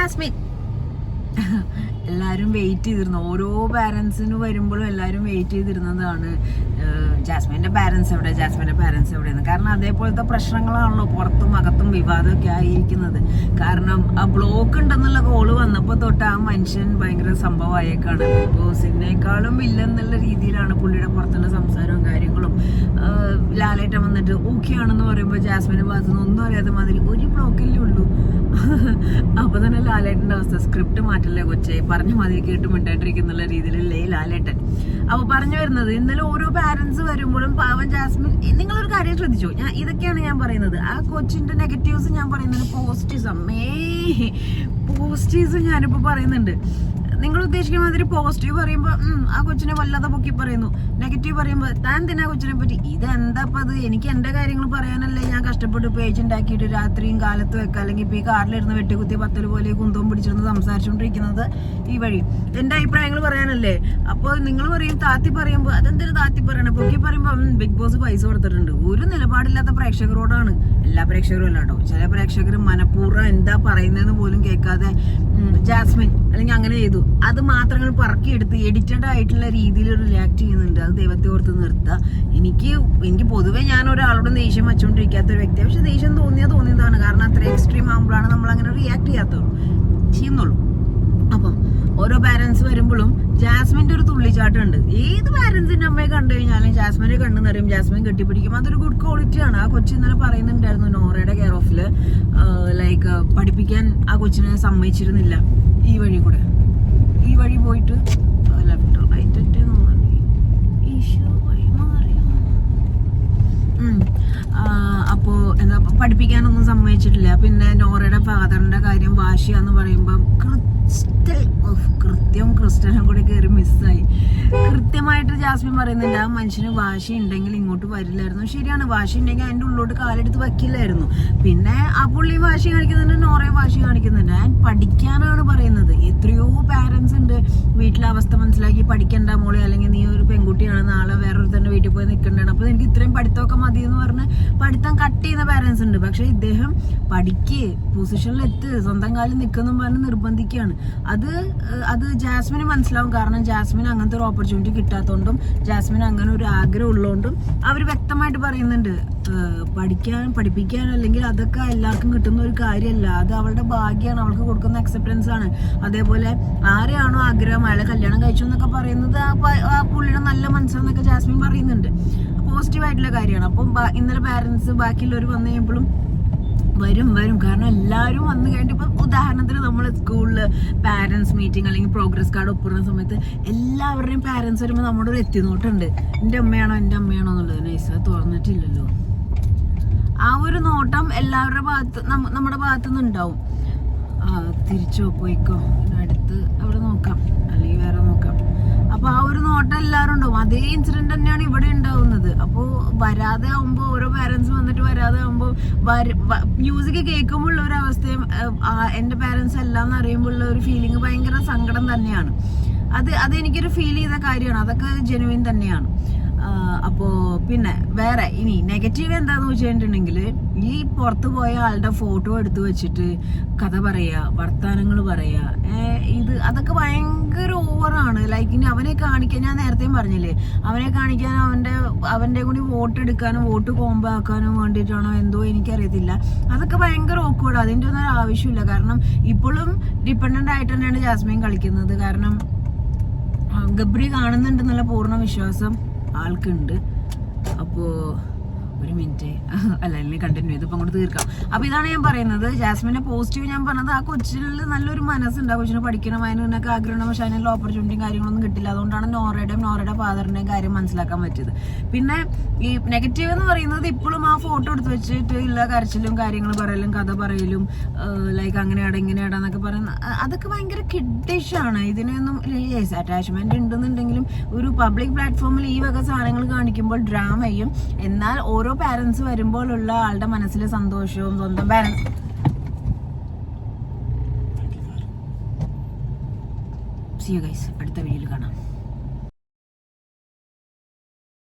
Jasmine. എല്ലാവരും wait ചെയ്തിരുന്നു, ഓരോ പാരൻസിന് വരുമ്പോഴും എല്ലാവരും വെയിറ്റ് ചെയ്തിരുന്നതാണ് ജാസ്മിൻ്റെ പാരൻസ് എവിടെ, ജാസ്മിൻ്റെ പാരൻസ് എവിടെയെന്ന്. കാരണം അതേപോലത്തെ പ്രശ്നങ്ങളാണല്ലോ പുറത്തും അകത്തും വിവാദമൊക്കെ ആയിരിക്കുന്നത്. കാരണം ആ ബ്ലോക്ക് ഉണ്ടെന്നുള്ള കോള് വന്നപ്പോൾ തൊട്ട് ആ മനുഷ്യൻ ഭയങ്കര സംഭവമായേക്കാണ്. ബോസിനേക്കാളും ഇല്ലെന്നുള്ള രീതിയിലാണ് പുള്ളിയുടെ പുറത്തുള്ള സംസാരവും കാര്യങ്ങളും. ലാലേട്ടൻ വന്നിട്ട് ഓക്കെ ആണെന്ന് പറയുമ്പോൾ ജാസ്മിൻ്റെ ഭാഗത്തു നിന്ന് ഒന്നും അറിയാത്ത മാതിരി ഒരു ബ്ലോക്കല്ലേ ഉള്ളൂ. അപ്പൊ തന്നെ ലാലേട്ടന്റെ അവസ്ഥ, സ്ക്രിപ്റ്റ് മാറ്റല്ലേ കൊച്ചേ, പറഞ്ഞ മാതിരി കേട്ട് മിണ്ടായിട്ടിരിക്കുന്നുള്ള രീതിയിലല്ലേ ലാലേട്ടൻ. അപ്പൊ പറഞ്ഞു വരുന്നത്, ഇന്നലെ ഓരോ പാരന്റ്സ് വരുമ്പോഴും പാവൻ ജാസ്മിൻ, നിങ്ങളൊരു കാര്യം ശ്രദ്ധിച്ചു, ഇതൊക്കെയാണ് ഞാൻ പറയുന്നത്. ആ കൊച്ചിന്റെ നെഗറ്റീവ്സ് ഞാൻ പറയുന്നത്, പോസിറ്റീവ്സ് ഞാനിപ്പോ പറയുന്നുണ്ട്. നിങ്ങൾ ഉദ്ദേശിക്കുന്ന മാതിരി പോസിറ്റീവ് പറയുമ്പോൾ ആ കൊച്ചിനെ വല്ലാതെ പൊക്കി പറയുന്നു, നെഗറ്റീവ് പറയുമ്പോൾ താൻ തന്നെ ആ കൊച്ചിനെ പറ്റി ഇതെന്താ അത്, എനിക്ക് എന്റെ കാര്യങ്ങൾ പറയാനല്ലേ ഞാൻ കഷ്ടപ്പെട്ട് പേജ് ഉണ്ടാക്കിയിട്ട് രാത്രിയും കാലത്തും ഒക്കെ, അല്ലെങ്കിൽ ഇപ്പൊ ഈ കാറിലിരുന്ന് വെട്ടിക്കുത്തി പത്തല് പോലെ കുന്തവും പിടിച്ചിരുന്ന് സംസാരിച്ചുകൊണ്ടിരിക്കുന്നത് ഈ വഴി എന്റെ അഭിപ്രായങ്ങൾ പറയാനല്ലേ. അപ്പോൾ നിങ്ങൾ പറയും താത്തി പറയുമ്പോൾ അതെന്തൊരു താത്തി പറയണേ, പൊക്കി പറയുമ്പോൾ ബിഗ് ബോസ് പൈസ കൊടുത്തിട്ടുണ്ട്. ഒരു നിലപാടില്ലാത്ത പ്രേക്ഷകരോടാണ്, എല്ലാ പ്രേക്ഷകരും അല്ല കേട്ടോ, ചില പ്രേക്ഷകർ മനഃപൂർവ്വം എന്താ പറയുന്നതെന്ന് പോലും കേൾക്കാതെ ജാസ്മിൻ അല്ലെങ്കിൽ അങ്ങനെ ചെയ്തു അത് മാത്രങ്ങൾ പറക്കിയെടുത്ത് എഡിറ്റഡ് ആയിട്ടുള്ള രീതിയിൽ റിയാക്ട് ചെയ്യുന്നുണ്ട്. അത് ദൈവത്തെ ഓർത്ത് നിർത്തുക. എനിക്ക് പൊതുവെ ഞാൻ ഒരാളോട് ദേഷ്യം വച്ചുകൊണ്ടിരിക്കാത്ത ഒരു വ്യക്തിയാണ്. പക്ഷെ ദേഷ്യം തോന്നിയതാണ്. കാരണം അത്ര എക്സ്ട്രീം ആകുമ്പോഴാണ് നമ്മൾ അങ്ങനെ റിയാക്ട് ചെയ്യുന്നുള്ളൂ. അപ്പം ഓരോ പാരന്റ്സ് വരുമ്പോഴും ജാസ്മിന്റെ ഒരു തുള്ളിച്ചാട്ടുണ്ട്. ഏത് പാരന്റ്സിന്റെ അമ്മയെ കണ്ടു കഴിഞ്ഞാലും ജാസ്മിനെ കണ്ണു നിറയും, ജാസ്മിൻ കെട്ടിപ്പിടിക്കും. അതൊരു ഗുഡ് ക്വാളിറ്റിയാണ്. ആ കൊച്ചി ഇന്നലെ പറയുന്നുണ്ടായിരുന്നു നോറയുടെ കെയർ ഓഫില് ലൈക്ക് പഠിപ്പിക്കാൻ ആ കൊച്ചിനെ സമ്മതിച്ചിരുന്നില്ല. ഈ വഴി കൂടെ ഈ വഴി പോയിട്ട് ലെഫ്റ്റ് റൈറ്റ് അപ്പോ എന്താ പഠിപ്പിക്കാനൊന്നും സമ്മതിച്ചിട്ടില്ല. പിന്നെ നോറയുടെ ഫാദറിന്റെ കാര്യം വാശിയാന്ന് പറയുമ്പം കൃത്യം ക്രിസ്റ്റനും കൂടെ കയറി മിസ്സായി. കൃത്യമായിട്ട് ജാസ്മിൻ പറയുന്നുണ്ട് ആ മനുഷ്യന് വാശി ഉണ്ടെങ്കിൽ ഇങ്ങോട്ട് വരില്ലായിരുന്നു. ശരിയാണ്, വാശി ഉണ്ടെങ്കിൽ അതിന്റെ ഉള്ളോട്ട് കാലെടുത്ത് വയ്ക്കില്ലായിരുന്നു. പിന്നെ ആ പുള്ളി വാശി കാണിക്കുന്നുണ്ട്, നോറയും വാശി കാണിക്കുന്നുണ്ട്. ഞാൻ പഠിക്കാനാണ് പറയുന്നത്. എത്രയോ പാരന്റ്സ് ഉണ്ട് വീട്ടിലെ അവസ്ഥ മനസ്സിലാക്കി പഠിക്കണ്ട മോളെ, അല്ലെങ്കിൽ നീ ഒരു പെൺകുട്ടിയാണ്, നാളെ വേറൊരുത്തന്റെ വീട്ടിൽ പോയി നിൽക്കണ്ടാണ്, അപ്പൊ എനിക്ക് ഇത്രയും പഠിത്തമൊക്കെ മതി എന്ന് പറഞ്ഞ് പഠിത്തം കട്ട് ചെയ്യുന്ന പാരന്റ്സ് ഉണ്ട്. പക്ഷെ ഇദ്ദേഹം പഠിക്ക്, പൊസിഷനിലെത്ത്, സ്വന്തം കാലിൽ നിൽക്കുന്നു പറഞ്ഞ് നിർബന്ധിക്കുകയാണ്. അത് ജാസ്മിന് മനസ്സിലാവും. കാരണം ജാസ്മിന് അങ്ങനത്തെ ഒരു ഓപ്പർച്യൂണിറ്റി കിട്ടാത്തതുകൊണ്ടും ജാസ്മിന് അങ്ങനെ ഒരു ആഗ്രഹം ഉള്ളതുകൊണ്ടും അവർ വ്യക്തമായിട്ട് പറയുന്നുണ്ട് പഠിപ്പിക്കാൻ അല്ലെങ്കിൽ അതൊക്കെ എല്ലാവർക്കും കിട്ടുന്ന ഒരു കാര്യമല്ല. അത് അവളുടെ ഭാഗ്യമാണ്, അവൾക്ക് കൊടുക്കുന്ന അക്സെപ്റ്റൻസ് ആണ്. അതേപോലെ ആരെയാണോ ആഗ്രഹം അയാളെ കല്യാണം കഴിച്ചു എന്നൊക്കെ പറയുന്നത് ആ പുള്ളിയുടെ നല്ല മനസ്സാന്നൊക്കെ ജാസ്മിൻ പറയുന്നുണ്ട്. പോസിറ്റീവ് ആയിട്ടുള്ള കാര്യമാണ്. അപ്പം ഇന്നലെ പാരന്റ്സ് ബാക്കിയുള്ളവർ വന്നു കഴിയുമ്പോഴും വരും. കാരണം എല്ലാവരും വന്നു കഴിഞ്ഞിട്ട് ഇപ്പം ഉദാഹരണത്തിന് നമ്മൾ സ്കൂളില് പാരന്റ്സ് മീറ്റിംഗ് അല്ലെങ്കിൽ പ്രോഗ്രസ് കാർഡ് ഒപ്പിടുന്ന സമയത്ത് എല്ലാവരുടെയും പാരന്റ്സ് വരുമ്പോൾ നമ്മുടെ ഒരു എത്തിനോട്ടുണ്ട്, എൻ്റെ അമ്മയാണോ എന്നുള്ളത്. നൈസ് തുറന്നിട്ടില്ലല്ലോ. ആ ഒരു നോട്ടം എല്ലാവരുടെ നമ്മുടെ ഭാഗത്തു നിന്ന് ഉണ്ടാവും. തിരിച്ചോ പോയിക്കോ, അടുത്ത് അവിടെ നോക്കാം അല്ലെങ്കിൽ വേറെ നോക്കാം. അപ്പൊ ആ ഒരു നോട്ടം എല്ലാവരും ഉണ്ടാവും. അതേ ഇൻസിഡന്റ് തന്നെയാണ് ഇവിടെ ഉണ്ടാവുന്നത്. അപ്പോൾ വരാതെ ആവുമ്പോൾ ഓരോ പാരന്റ്സ് വന്നിട്ട് വരാതെ ആവുമ്പോൾ മ്യൂസിക് കേൾക്കുമ്പോഴുള്ള ഒരു അവസ്ഥയും എൻ്റെ പാരന്റ്സ് എല്ലാം എന്ന് അറിയുമ്പോഴുള്ള ഒരു ഫീലിംഗ് ഭയങ്കര സങ്കടം തന്നെയാണ്. അതെനിക്കൊരു ഫീൽ ചെയ്ത കാര്യമാണ്. അതൊക്കെ ജെനുവിൻ തന്നെയാണ്. അപ്പോ പിന്നെ വേറെ ഇനി നെഗറ്റീവ് എന്താന്ന് വെച്ചിട്ടുണ്ടെങ്കിൽ ഈ പുറത്തു പോയ ആളുടെ ഫോട്ടോ എടുത്തു വെച്ചിട്ട് കഥ പറയാ, വർത്താനങ്ങൾ പറയാ, അതൊക്കെ ഭയങ്കര ഓവറാണ്. ലൈക്ക് ഇനി അവനെ കാണിക്കാൻ, ഞാൻ നേരത്തെയും പറഞ്ഞില്ലേ, അവനെ കാണിക്കാൻ അവന്റെ കൂടി വോട്ട് എടുക്കാനും വോട്ട് കോംബോ ആക്കാനും വേണ്ടിയിട്ടാണോ എന്തോ എനിക്കറിയത്തില്ല. അതൊക്കെ ഭയങ്കര ഓക്വേർഡ്. അതിൻ്റെ ഒന്നും ആവശ്യമില്ല. കാരണം ഇപ്പോഴും ഡിപ്പെൻഡന്റ് ആയിട്ട് തന്നെയാണ് ജാസ്മിൻ കളിക്കുന്നത്. കാരണം ഗബ്രി കാണുന്നുണ്ടെന്നുള്ള പൂർണ്ണ വിശ്വാസം ആൾക്കുണ്ട്. അപ്പോ ഒരു മിനിറ്റ് അല്ലെങ്കിൽ കണ്ടിന്യൂ ചെയ്ത് ഇപ്പം അങ്ങോട്ട് തീർക്കാം. അപ്പൊ ഇതാണ് ഞാൻ പറയുന്നത്. ജാസ്മിന്റെ പോസിറ്റീവ് ഞാൻ പറഞ്ഞത്, ആ കൊച്ചിൽ നല്ലൊരു മനസ്സുണ്ട്. ആ കൊച്ചിന് പഠിക്കണം, അതിനൊക്കെ ആഗ്രഹം. പക്ഷെ അതിനുള്ള ഓപ്പർച്യൂണിറ്റിയും കാര്യങ്ങളൊന്നും കിട്ടില്ല. അതുകൊണ്ടാണ് നോറയുടെ ഫാദറിന്റെയും കാര്യം മനസ്സിലാക്കാൻ പറ്റിയത്. പിന്നെ ഈ നെഗറ്റീവ് എന്ന് പറയുന്നത് ഇപ്പോഴും ആ ഫോട്ടോ എടുത്ത് വെച്ചിട്ട് ഉള്ള കരച്ചിലും കാര്യങ്ങൾ പറയലും കഥ പറയലും ലൈക്ക് അങ്ങനെയാടാ ഇങ്ങനെയാടാന്നൊക്കെ പറയുന്ന അതൊക്കെ ഭയങ്കര കിഡിഷാണ്. ഇതിനൊന്നും അറ്റാച്ച്മെന്റ് ഉണ്ടെന്നുണ്ടെങ്കിലും ഒരു പബ്ലിക് പ്ലാറ്റ്ഫോമിൽ ഈ വക സാധനങ്ങൾ കാണിക്കുമ്പോൾ ഡ്രാമയും, എന്നാൽ ഓരോ പാരന്റ്സ് വരുമ്പോഴുള്ള ആളുടെ മനസ്സിലെ സന്തോഷവും സ്വന്തം പാരന്റ്സ്. See you guys. അടുത്ത വീഡിയോയിൽ കാണാം.